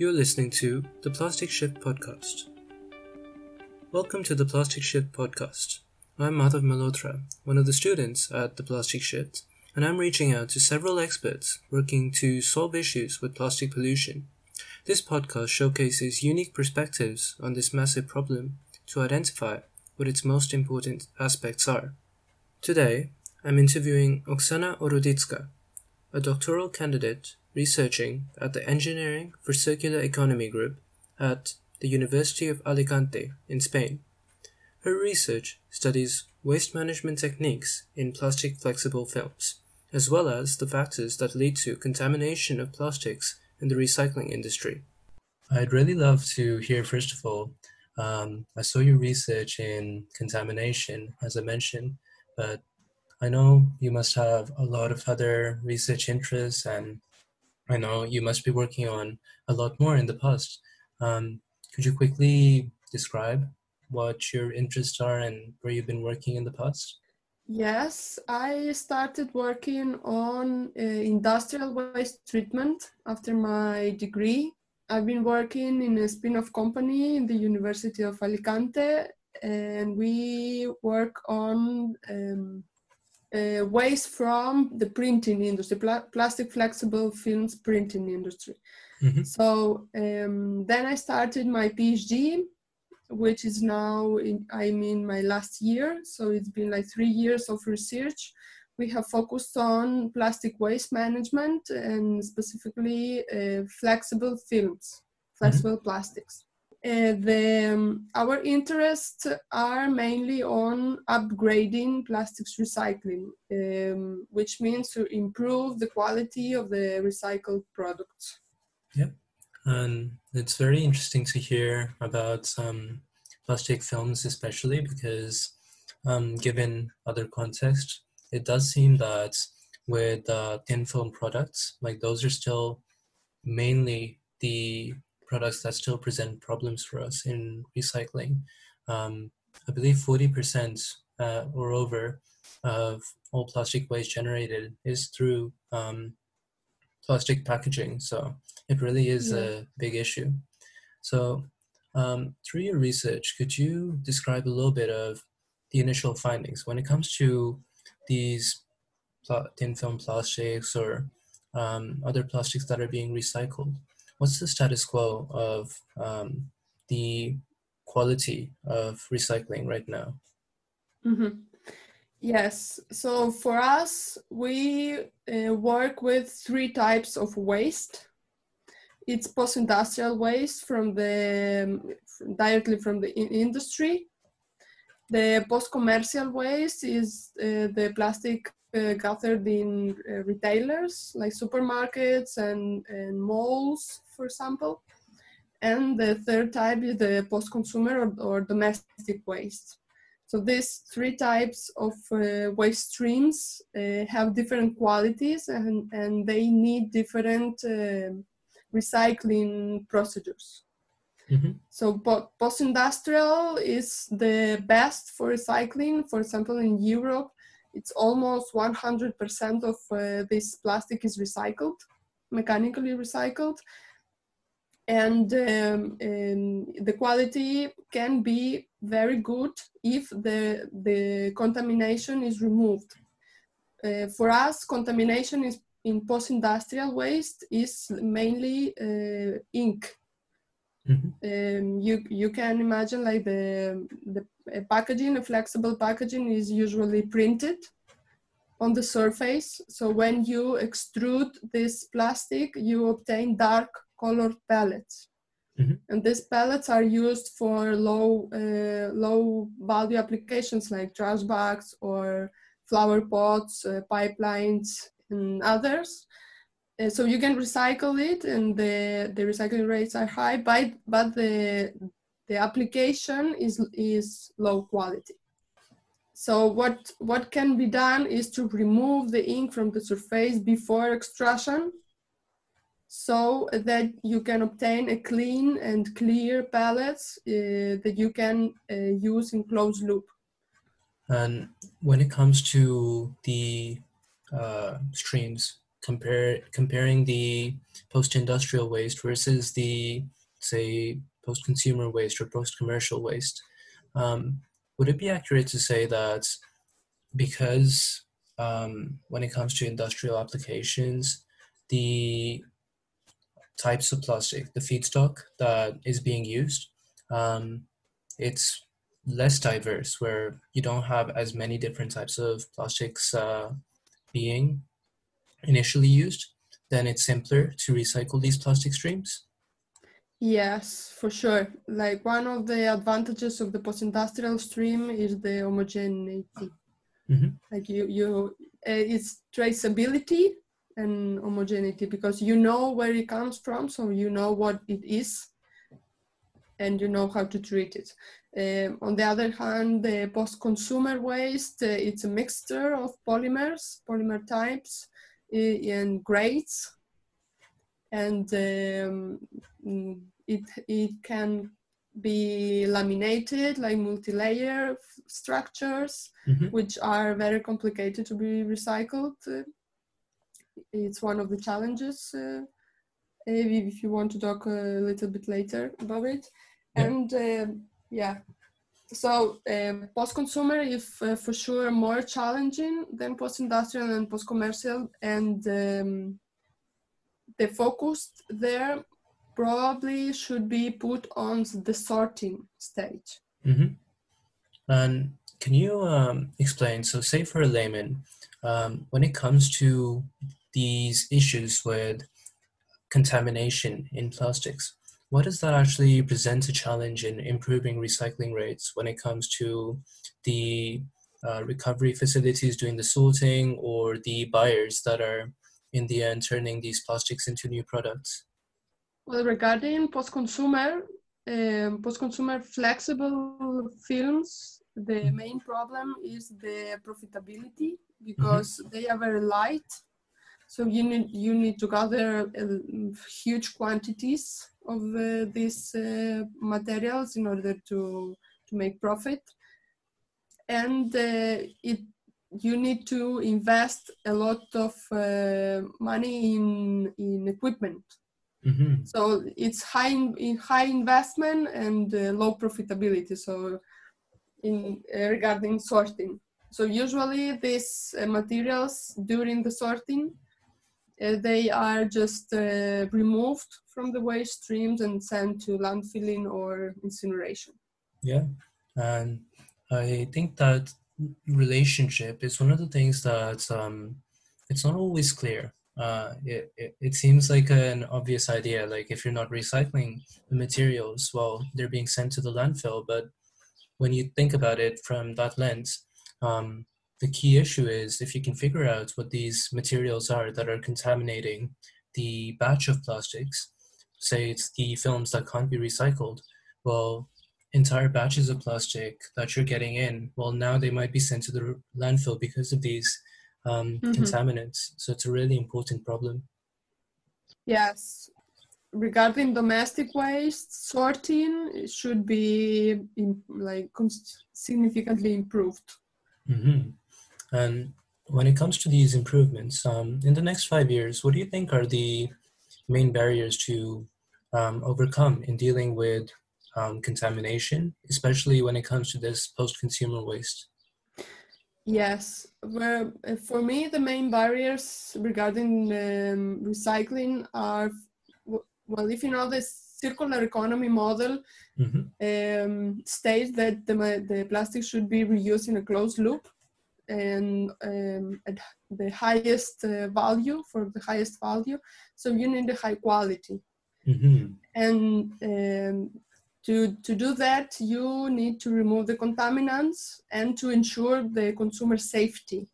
You're listening to the Plastic Shift Podcast. Welcome to the Plastic Shift Podcast. I'm Madhav Malhotra, one of the students at the Plastic Shift, and I'm reaching out to several experts working to solve issues with plastic pollution. This podcast showcases unique perspectives on this massive problem to identify what its most important aspects are. Today, I'm interviewing Oksana Horodytska, a doctoral candidate researching at the Engineering for Circular Economy group at the University of Alicante in Spain. Her research studies waste management techniques in plastic flexible films, as well as the factors that lead to contamination of plastics in the recycling industry. I'd really love to hear, first of all, I saw your research in contamination, as I mentioned, but I know you must have a lot of other research interests, and I know you must be working on a lot more in the past. Could you quickly describe what your interests are and where you've been working in the past? Yes, I started working on industrial waste treatment after my degree. I've been working in a spin-off company in the University of Alicante, and we work on waste from the printing industry, plastic flexible films printing industry. Mm-hmm. So then I started my PhD, which is now I'm in my last year. So it's been like 3 years of research. We have focused on plastic waste management and specifically flexible films, flexible plastics. Our interests are mainly on upgrading plastics recycling, which means to improve the quality of the recycled products. Yep. And it's very interesting to hear about plastic films, especially because given other context, it does seem that with thin film products, like those are still mainly the products that still present problems for us in recycling. I believe 40% or over of all plastic waste generated is through plastic packaging. So it really is a big issue. So through your research, could you describe a little bit of the initial findings when it comes to these thin film plastics or other plastics that are being recycled? What's the status quo of the quality of recycling right now? Mm-hmm. Yes, so for us, we work with 3 types of waste. It's post-industrial waste directly from the industry. The post-commercial waste is the plastic gathered in retailers like supermarkets and malls, for example. And the third type is the post-consumer or domestic waste. So these 3 types of waste streams have different qualities and they need different recycling procedures. Mm-hmm. So post-industrial is the best for recycling. For example, in Europe, it's almost 100% of this plastic is recycled, mechanically recycled. And the quality can be very good if the contamination is removed. For us, contamination is in post-industrial waste is mainly ink. Mm-hmm. You can imagine like the packaging, a flexible packaging is usually printed on the surface. So when you extrude this plastic, you obtain dark colored pellets. Mm-hmm. And these pellets are used for low value applications like trash bags or flower pots, pipelines, and others. So you can recycle it, and the recycling rates are high, but the application is low quality. So what can be done is to remove the ink from the surface before extrusion, so that you can obtain a clean and clear pellets that you can use in closed loop. And when it comes to the streams comparing the post-industrial waste versus the, say, post-consumer waste or post-commercial waste, would it be accurate to say that because when it comes to industrial applications, the types of plastic, the feedstock that is being used, um, it's less diverse, where you don't have as many different types of plastics being initially used, then it's simpler to recycle these plastic streams? Yes, for sure. Like one of the advantages of the post-industrial stream is the homogeneity. Mm-hmm. Like it's traceability and homogeneity, because you know where it comes from, so you know what it is, and you know how to treat it. On the other hand, the post-consumer waste, it's a mixture of polymers, polymer types, and grades, and it can be laminated, like multi-layer structures, Mm-hmm. which are very complicated to be recycled. It's one of the challenges. If you want to talk a little bit later about it. Yeah. And yeah, so post-consumer is for sure more challenging than post-industrial and post-commercial, and the focus there probably should be put on the sorting stage. Mm-hmm. And can you explain, so say for a layman, when it comes to these issues with contamination in plastics, what does that actually present a challenge in improving recycling rates when it comes to the recovery facilities doing the sorting, or the buyers that are in the end turning these plastics into new products? Well, regarding post-consumer flexible films, the main problem is the profitability, because they are very light. So you need to gather huge quantities of these materials in order to make profit, and you need to invest a lot of money in equipment. Mm-hmm. So it's high investment and low profitability. So in regarding sorting, so usually these materials during the sorting, they are just removed from the waste streams and sent to landfilling or incineration. Yeah, and I think that relationship is one of the things that it's not always clear. It seems like an obvious idea, like if you're not recycling the materials, well, they're being sent to the landfill. But when you think about it from that lens, the key issue is if you can figure out what these materials are that are contaminating the batch of plastics, say it's the films that can't be recycled, well, entire batches of plastic that you're getting in, well, now they might be sent to the landfill because of these contaminants. So it's a really important problem. Yes. Regarding domestic waste, sorting should be significantly improved. Mm-hmm. And when it comes to these improvements, in the next 5 years, what do you think are the main barriers to overcome in dealing with contamination, especially when it comes to this post-consumer waste? Yes, for me, the main barriers regarding recycling are, well, if you know the circular economy model, states that the plastic should be reused in a closed loop, and at the highest value, for the highest value. So you need a high quality. And to do that, you need to remove the contaminants and to ensure the consumer safety.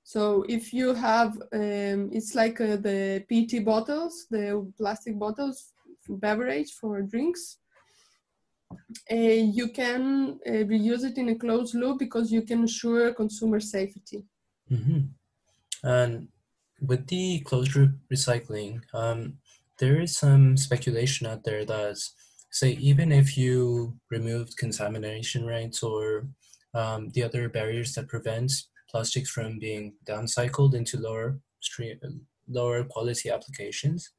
So if you have, it's like the PET bottles, the plastic bottles for beverage, for drinks, you can reuse it in a closed loop because you can ensure consumer safety. And with the closed loop recycling, there is some speculation out there that, say, even if you removed contamination rates or the other barriers that prevent plastics from being downcycled into lower quality applications,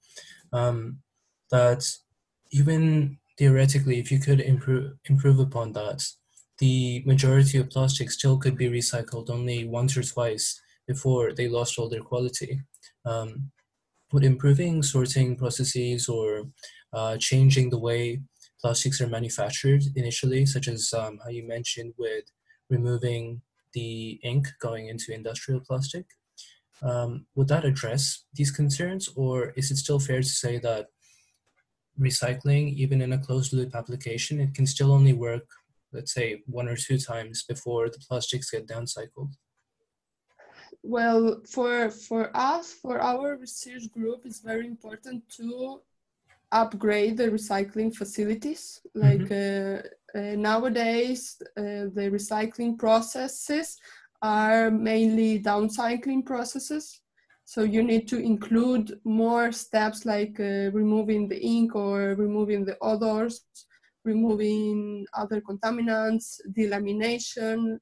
that even theoretically, if you could improve upon that, the majority of plastic still could be recycled only once or twice before they lost all their quality. Would improving sorting processes or changing the way plastics are manufactured initially, such as how you mentioned with removing the ink going into industrial plastic, would that address these concerns, or is it still fair to say that recycling, even in a closed loop application, it can still only work, let's say, 1 or 2 times before the plastics get downcycled? Well, for us, for our research group, it's very important to upgrade the recycling facilities. Like nowadays, the recycling processes are mainly downcycling processes. So you need to include more steps like removing the ink or removing the odors, removing other contaminants, delamination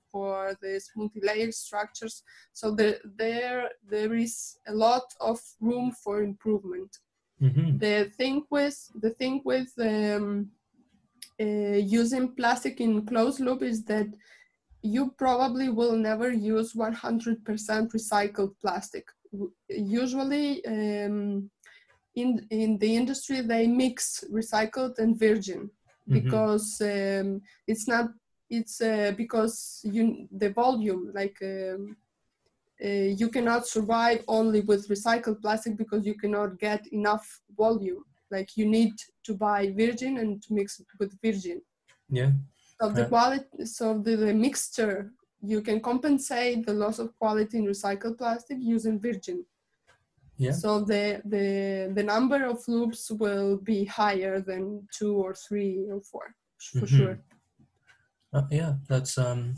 for these multi-layer structures. So there is a lot of room for improvement. The thing with using plastic in closed loop is that you probably will never use 100% recycled plastic. Usually, in the industry, they mix recycled and virgin because because the volume, like you cannot survive only with recycled plastic because you cannot get enough volume. Like you need to buy virgin and to mix it with virgin. Yeah. Of the quality, so the mixture, you can compensate the loss of quality in recycled plastic using virgin. Yeah. So the number of loops will be higher than 2 or 3 or 4 for sure. Yeah, that's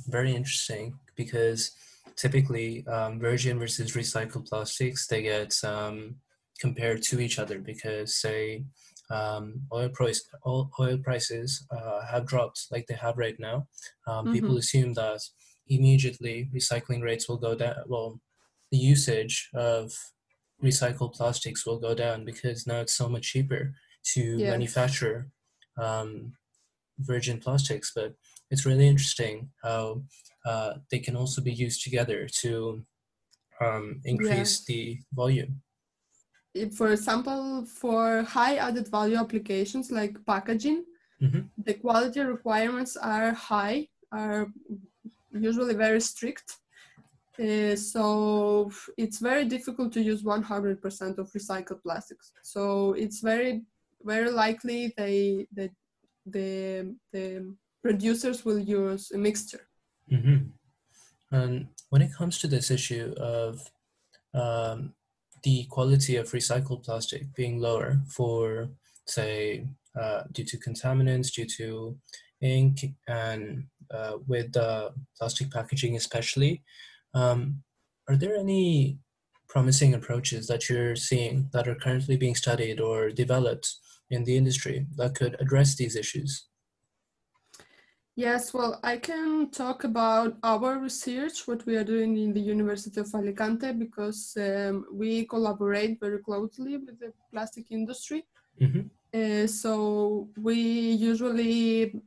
very interesting because typically virgin versus recycled plastics, they get compared to each other because, say, oil prices have dropped like they have right now. People assume that immediately recycling rates will go down. Well, the usage of recycled plastics will go down because now it's so much cheaper to manufacture virgin plastics. But it's really interesting how they can also be used together to increase the volume. For example, for high added value applications like packaging, the quality requirements are high, are usually very strict. So it's very difficult to use 100% of recycled plastics. So it's very, very likely that the producers will use a mixture. And when it comes to this issue of the quality of recycled plastic being lower for, say, due to contaminants, due to ink, and with plastic packaging especially, are there any promising approaches that you're seeing that are currently being studied or developed in the industry that could address these issues? Yes, well, I can talk about our research, what we are doing in the University of Alicante, because we collaborate very closely with the plastic industry. So we usually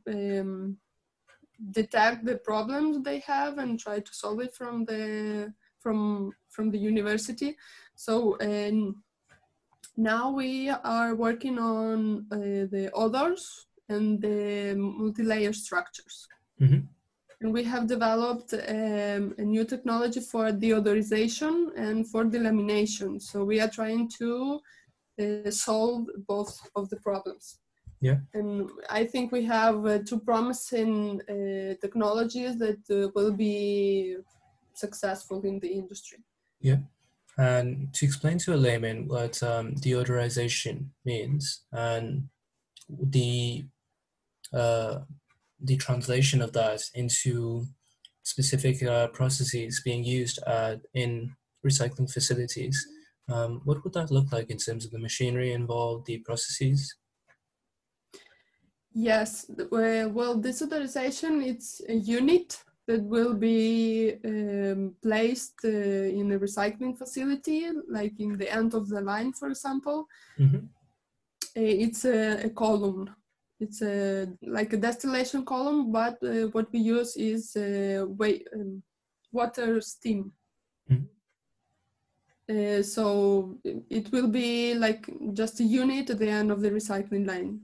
detect the problems they have and try to solve it from the university. So now we are working on the odors and the multi-layer structures. And we have developed a new technology for deodorization and for delamination. So we are trying to solve both of the problems. And I think we have 2 promising technologies that will be successful in the industry. And to explain to a layman what deodorization means and the translation of that into specific processes being used in recycling facilities, what would that look like in terms of the machinery involved, the processes? Yes, well, deodorization, it's a unit that will be placed in a recycling facility, like in the end of the line, for example. Mm-hmm. It's a column. It's like a distillation column, but what we use is water steam. Mm-hmm. So it will be like just a unit at the end of the recycling line.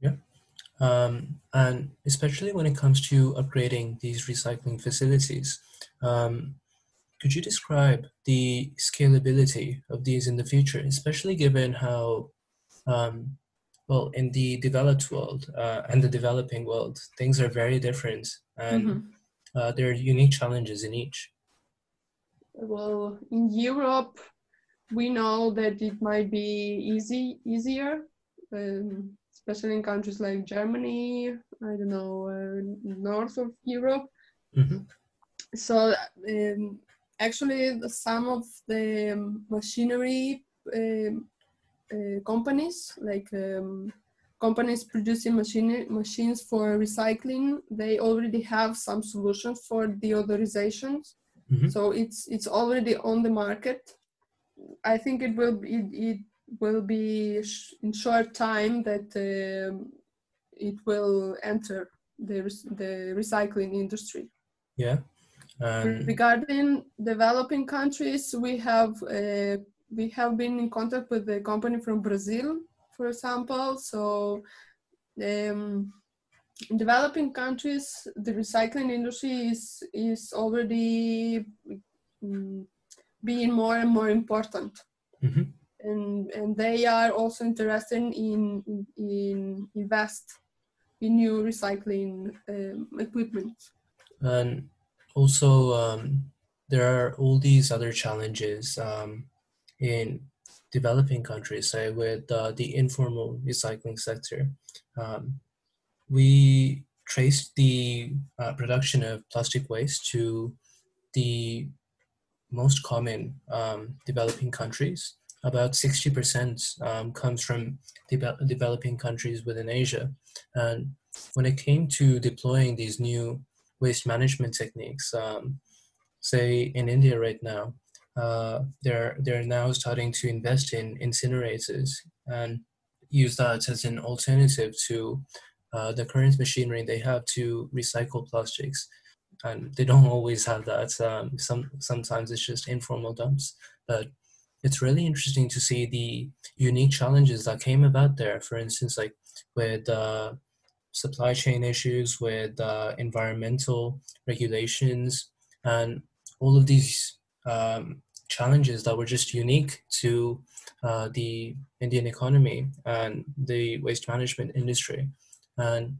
Yeah. And especially when it comes to upgrading these recycling facilities, could you describe the scalability of these in the future, especially given how, well, in the developed world and the developing world, things are very different, and there are unique challenges in each. Well, in Europe, we know that it might be easier, especially in countries like Germany, I don't know, north of Europe. Mm-hmm. So actually, some of the machinery companies, like companies producing machines for recycling, they already have some solutions for deodorizations. Mm-hmm. So it's already on the market. I think it will be in short time that it will enter the recycling industry. Yeah. Regarding developing countries, we have been in contact with a company from Brazil, for example. So in developing countries, the recycling industry is already being more and more important. Mm-hmm. And they are also interested in invest in new recycling equipment. And also, there are all these other challenges in developing countries, say with the informal recycling sector. We traced the production of plastic waste to the most common developing countries. About 60% comes from developing countries within Asia. And when it came to deploying these new waste management techniques, say in India right now, they're now starting to invest in incinerators and use that as an alternative to the current machinery they have to recycle plastics. And they don't always have that. Sometimes it's just informal dumps, but it's really interesting to see the unique challenges that came about there. For instance, like with supply chain issues, with environmental regulations, and all of these challenges that were just unique to the Indian economy and the waste management industry. And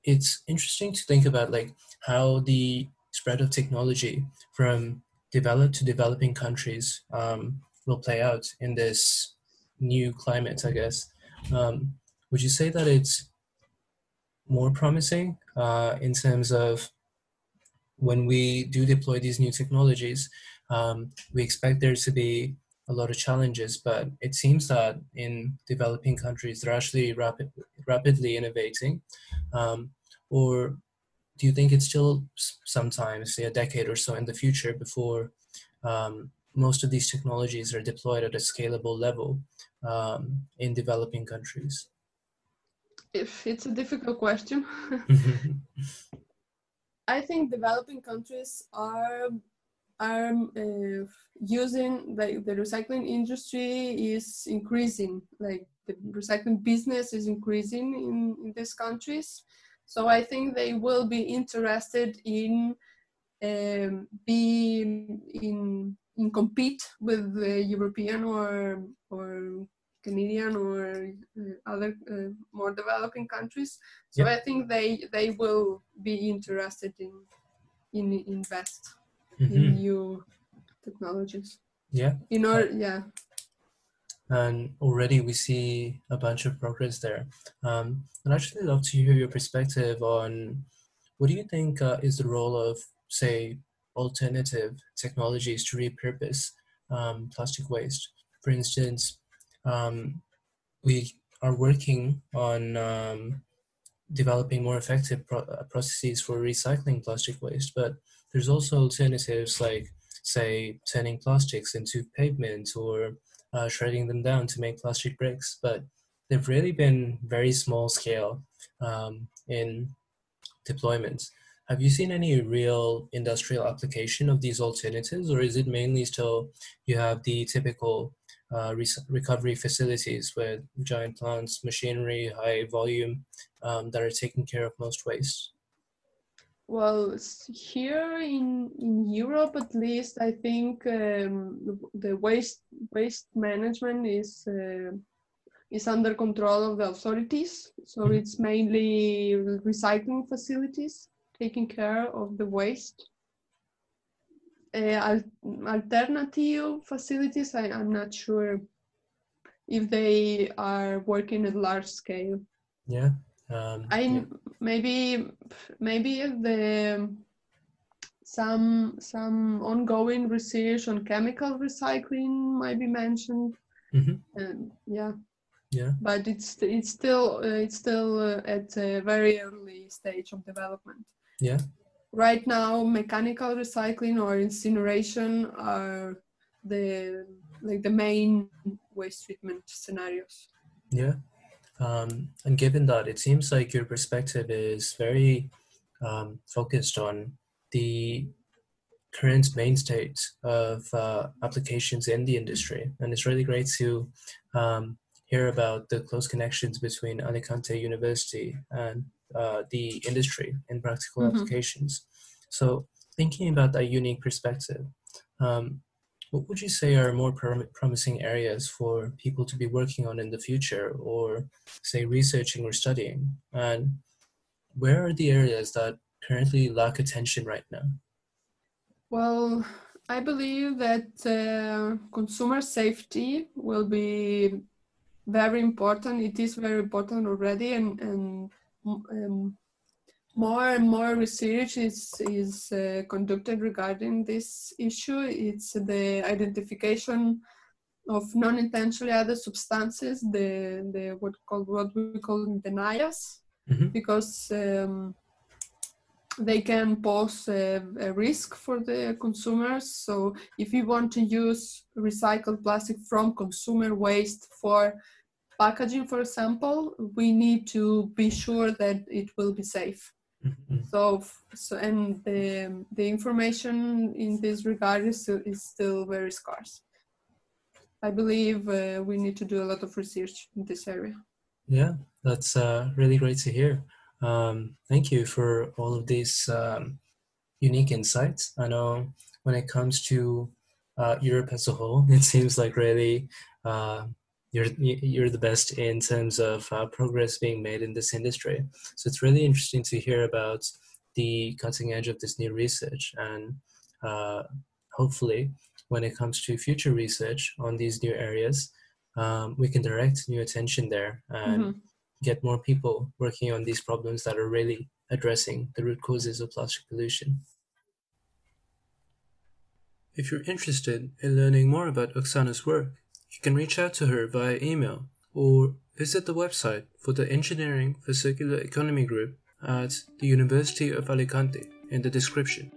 it's interesting to think about like how the spread of technology from developed to developing countries will play out in this new climate, I guess. Would you say that it's more promising in terms of when we do deploy these new technologies, we expect there to be a lot of challenges, but it seems that in developing countries, they're actually rapidly innovating. Or do you think it's still sometimes, say, a decade or so in the future before most of these technologies are deployed at a scalable level in developing countries? If it's a difficult question. I think developing countries are using, like, the recycling industry is increasing, like the recycling business is increasing in these countries. So I think they will be interested in compete with the European or Canadian or other more developing countries. So Yep. I think they will be interested in invest Mm-hmm. in new technologies. Yeah. Yeah. And already we see a bunch of progress there. I'd actually love to hear your perspective on what do you think is the role of, say, alternative technologies to repurpose plastic waste? For instance, we are working on developing more effective processes for recycling plastic waste, but there's also alternatives like, say, turning plastics into pavement or shredding them down to make plastic bricks. But they've really been very small scale in deployment. Have you seen any real industrial application of these alternatives, or is it mainly still you have the typical recovery facilities with giant plants, machinery, high volume that are taking care of most waste? Well, here in Europe, at least, I think the waste management is under control of the authorities. So Mhm. it's mainly recycling facilities taking care of the waste. Alternative facilities, I'm not sure if they are working at large scale. Yeah. Yeah. Maybe some ongoing research on chemical recycling might be mentioned. Yeah. Yeah. But it's still at a very early stage of development. Yeah. Right now, mechanical recycling or incineration are the main waste treatment scenarios. Yeah. And given that, it seems like your perspective is very focused on the current main state of applications in the industry. And it's really great to hear about the close connections between Alicante University and the industry in practical applications. So thinking about that unique perspective, what would you say are more promising areas for people to be working on in the future, or say researching or studying? And where are the areas that currently lack attention right now? Well, I believe that consumer safety will be very important. It is very important already, and more and more research is conducted regarding this issue. It's the identification of non-intentionally added substances, the what we call deniers, because they can pose a risk for the consumers. So if you want to use recycled plastic from consumer waste for packaging, for example, we need to be sure that it will be safe. So and the information in this regard is still very scarce. I believe we need to do a lot of research in this area. Yeah, that's really great to hear. Thank you for all of these unique insights. I know when it comes to Europe as a whole, it seems like really you're the best in terms of progress being made in this industry. So it's really interesting to hear about the cutting edge of this new research, and hopefully when it comes to future research on these new areas, we can direct new attention there and get more people working on these problems that are really addressing the root causes of plastic pollution. If you're interested in learning more about Oksana's work, you can reach out to her via email or visit the website for the Engineering for Circular Economy group at the University of Alicante in the description.